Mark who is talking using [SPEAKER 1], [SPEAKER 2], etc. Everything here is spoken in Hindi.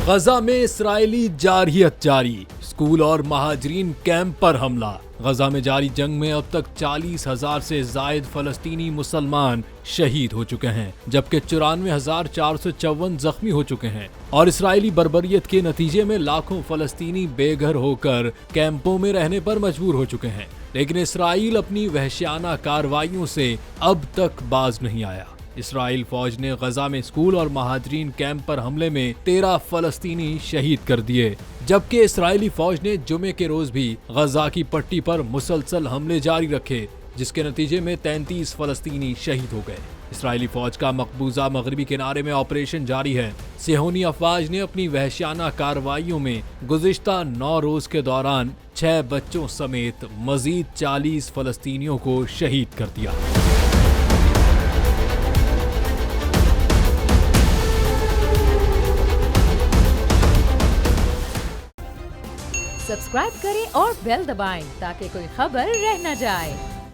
[SPEAKER 1] गजा में इस्राएली जारहियत जारी, स्कूल और महाजरीन कैंप पर हमला। गजा में जारी जंग में अब तक 40,000 से जायद फलस्तीनी मुसलमान शहीद हो चुके हैं, जबकि 94,454 जख्मी हो चुके हैं और इस्राएली बर्बरियत के नतीजे में लाखों फलस्तीनी बेघर होकर कैंपों में रहने पर मजबूर हो चुके हैं। लेकिन इसराइल अपनी वहशियाना कार्रवाइयों से अब तक बाज नहीं आया। इसराइल फौज ने गजा में स्कूल और महाजरीन कैंप पर हमले में 13 फलस्तीनी शहीद कर दिए, जबकि इसराइली फौज ने जुमे के रोज भी गजा की पट्टी पर मुसलसल हमले जारी रखे, जिसके नतीजे में 33 फलस्तीनी शहीद हो गए। इसराइली फौज का मकबूजा मगरबी किनारे में ऑपरेशन जारी है। सिहोनी अफवाज ने अपनी वहशियाना कार्रवाइयों में गुज़िश्ता 9 रोज के दौरान 6 बच्चों समेत मजीद 40 फलस्तीनियों को शहीद कर दिया।
[SPEAKER 2] सब्सक्राइब करें और बेल दबाएं ताकि कोई खबर रह न जाए।